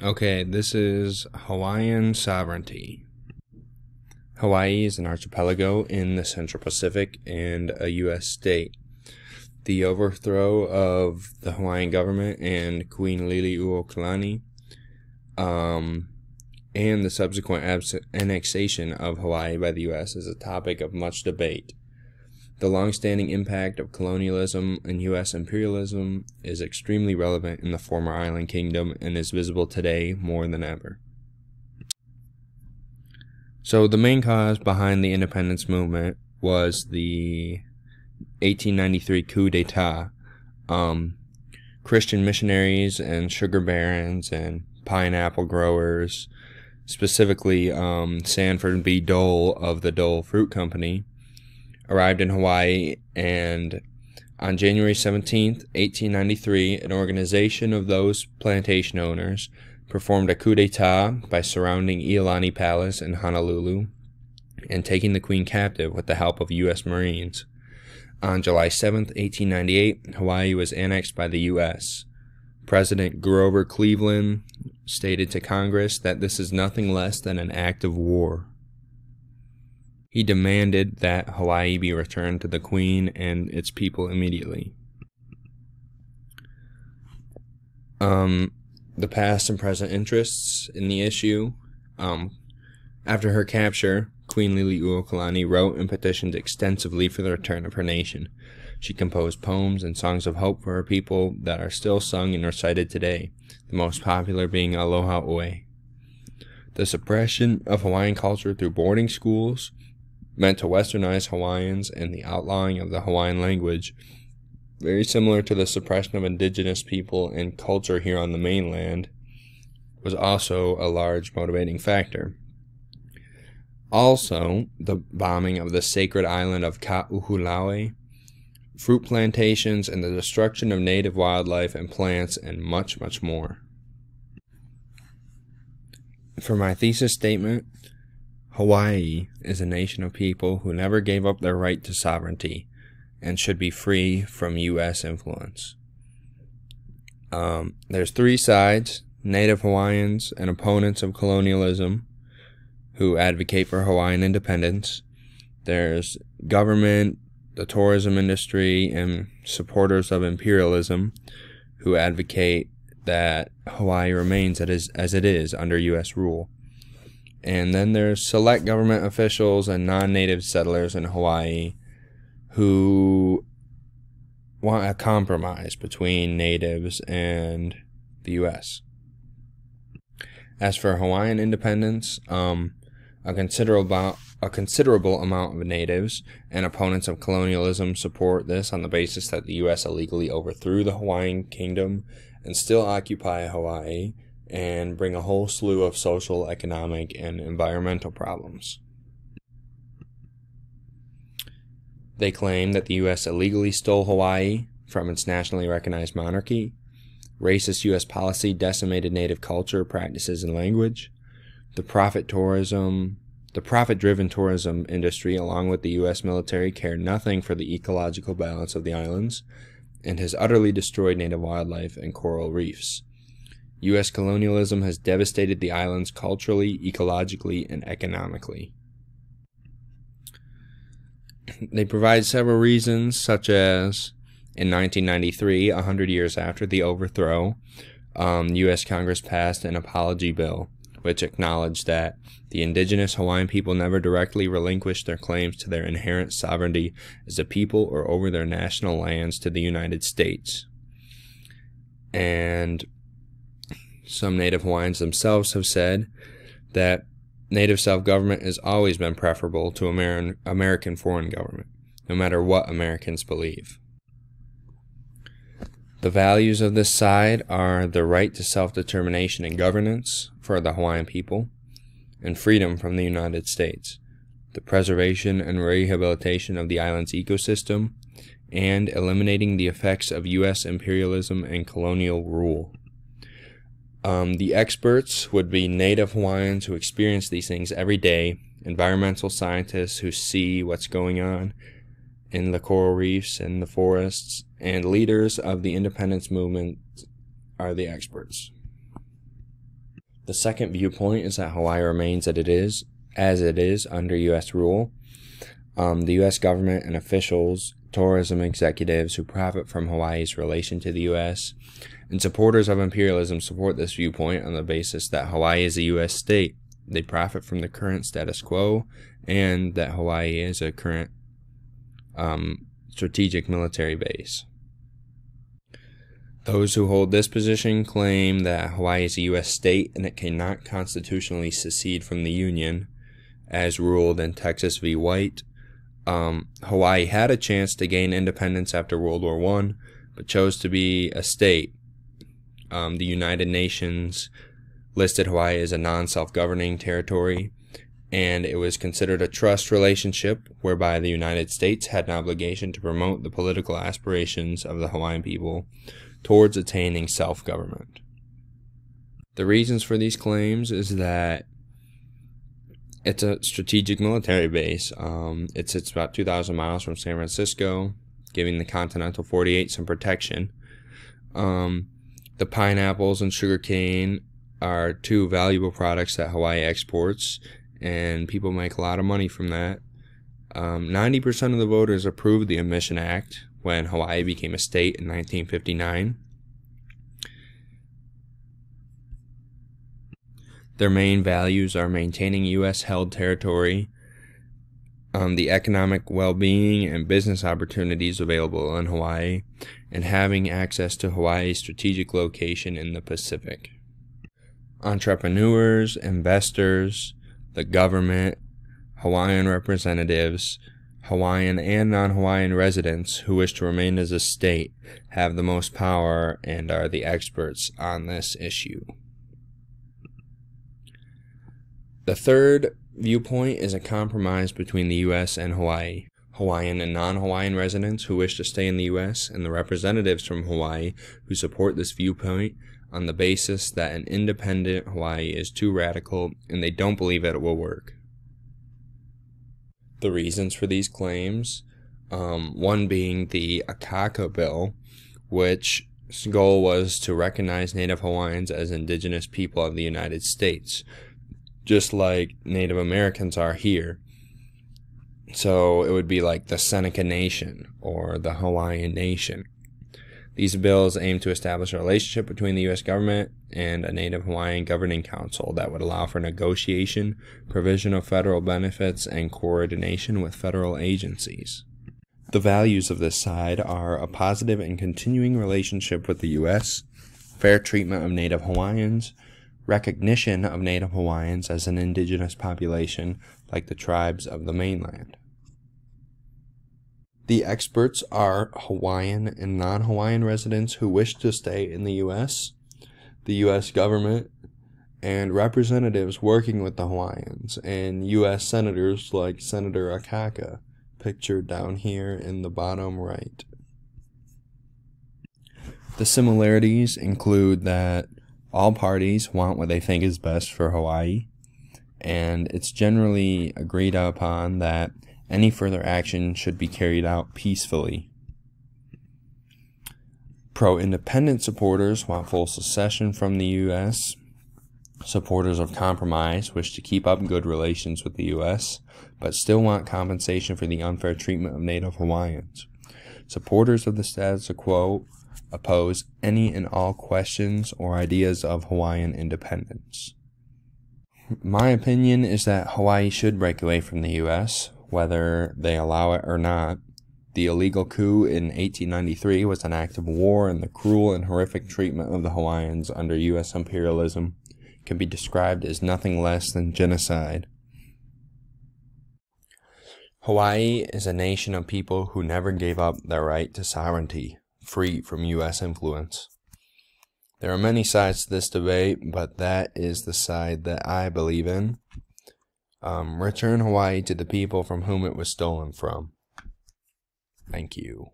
Okay, this is Hawaiian Sovereignty. Hawaii is an archipelago in the Central Pacific and a U.S. state. The overthrow of the Hawaiian government and Queen Liliuokalani, and the subsequent annexation of Hawaii by the U.S. is a topic of much debate. The long-standing impact of colonialism and U.S. imperialism is extremely relevant in the former island kingdom and is visible today more than ever. So the main cause behind the independence movement was the 1893 coup d'etat. Christian missionaries and sugar barons and pineapple growers, specifically Sanford B. Dole of the Dole Fruit Company, arrived in Hawaii, and on January 17th, 1893, an organization of those plantation owners performed a coup d'etat by surrounding Iolani Palace in Honolulu and taking the Queen captive with the help of U.S. Marines. On July 7th, 1898, Hawaii was annexed by the U.S. President Grover Cleveland stated to Congress that this is nothing less than an act of war. He demanded that Hawaii be returned to the Queen and its people immediately. The past and present interests in the issue. After her capture, Queen Liliuokalani wrote and petitioned extensively for the return of her nation. She composed poems and songs of hope for her people that are still sung and recited today, the most popular being Aloha Oe. The suppression of Hawaiian culture through boarding schools meant to westernize Hawaiians, and the outlawing of the Hawaiian language, very similar to the suppression of indigenous people and culture here on the mainland, was also a large motivating factor. Also, the bombing of the sacred island of Ka'uhulawe, fruit plantations, and the destruction of native wildlife and plants, and much, much more. For my thesis statement, Hawaii is a nation of people who never gave up their right to sovereignty and should be free from U.S. influence. There's three sides: Native Hawaiians and opponents of colonialism who advocate for Hawaiian independence. There's government, the tourism industry, and supporters of imperialism who advocate that Hawaii remains as it is under U.S. rule. And then there's select government officials and non-native settlers in Hawaii who want a compromise between natives and the U.S. As for Hawaiian independence, a considerable amount of natives and opponents of colonialism support this on the basis that the U.S. illegally overthrew the Hawaiian kingdom and still occupy Hawaii and bring a whole slew of social, economic, and environmental problems. They claim that the U.S. illegally stole Hawaii from its nationally recognized monarchy. Racist U.S. policy decimated native culture, practices, and language. The profit-driven tourism industry, along with the U.S. military, cared nothing for the ecological balance of the islands and has utterly destroyed native wildlife and coral reefs. U.S. colonialism has devastated the islands culturally, ecologically, and economically. They provide several reasons, such as in 1993, 100 years after the overthrow, U.S. Congress passed an apology bill which acknowledged that the indigenous Hawaiian people never directly relinquished their claims to their inherent sovereignty as a people or over their national lands to the United States. And some Native Hawaiians themselves have said that Native self-government has always been preferable to American foreign government, no matter what Americans believe. The values of this side are the right to self-determination and governance for the Hawaiian people, and freedom from the United States, the preservation and rehabilitation of the island's ecosystem, and eliminating the effects of U.S. imperialism and colonial rule. The experts would be Native Hawaiians who experience these things every day, environmental scientists who see what's going on in the coral reefs and the forests, and leaders of the independence movement are the experts. The second viewpoint is that Hawaii remains as it is under U.S. rule. The U.S. government and officials, tourism executives who profit from Hawaii's relation to the U.S., and supporters of imperialism support this viewpoint on the basis that Hawaii is a U.S. state. They profit from the current status quo, and that Hawaii is a current strategic military base. Those who hold this position claim that Hawaii is a U.S. state and it cannot constitutionally secede from the Union, as ruled in Texas v. White. Hawaii had a chance to gain independence after World War I, but chose to be a state. The United Nations listed Hawaii as a non-self-governing territory, and it was considered a trust relationship whereby the United States had an obligation to promote the political aspirations of the Hawaiian people towards attaining self-government. The reasons for these claims is that it's a strategic military base. It sits about 2,000 miles from San Francisco, giving the continental 48 some protection. The pineapples and sugarcane are two valuable products that Hawaii exports, and people make a lot of money from that. 90% of the voters approved the Admission Act when Hawaii became a state in 1959. Their main values are maintaining U.S.-held territory, the economic well-being and business opportunities available in Hawaii, and having access to Hawaii's strategic location in the Pacific. Entrepreneurs, investors, the government, Hawaiian representatives, Hawaiian and non-Hawaiian residents who wish to remain as a state have the most power and are the experts on this issue. The third viewpoint is a compromise between the U.S. and Hawaii. Hawaiian and non-Hawaiian residents who wish to stay in the U.S. and the representatives from Hawaii who support this viewpoint on the basis that an independent Hawaii is too radical and they don't believe it will work. The reasons for these claims, one being the Akaka Bill, which goal was to recognize Native Hawaiians as indigenous people of the United States, just like Native Americans are here. So it would be like the Seneca Nation or the Hawaiian Nation. These bills aim to establish a relationship between the U.S. government and a Native Hawaiian governing council that would allow for negotiation, provision of federal benefits, and coordination with federal agencies. The values of this side are a positive and continuing relationship with the U.S., fair treatment of Native Hawaiians, recognition of Native Hawaiians as an indigenous population like the tribes of the mainland. The experts are Hawaiian and non-Hawaiian residents who wish to stay in the U.S., the U.S. government, and representatives working with the Hawaiians, and U.S. senators like Senator Akaka, pictured down here in the bottom right. The similarities include that all parties want what they think is best for Hawaii, and it's generally agreed upon that any further action should be carried out peacefully. Pro-independent supporters want full secession from the U.S. Supporters of compromise wish to keep up good relations with the U.S., but still want compensation for the unfair treatment of Native Hawaiians. Supporters of the status quo oppose any and all questions or ideas of Hawaiian independence. My opinion is that Hawaii should break away from the U.S., whether they allow it or not. The illegal coup in 1893 was an act of war, and the cruel and horrific treatment of the Hawaiians under U.S. imperialism can be described as nothing less than genocide. Hawaii is a nation of people who never gave up their right to sovereignty, free from U.S. influence. There are many sides to this debate, but that is the side that I believe in. Return Hawaii to the people from whom it was stolen from. Thank you.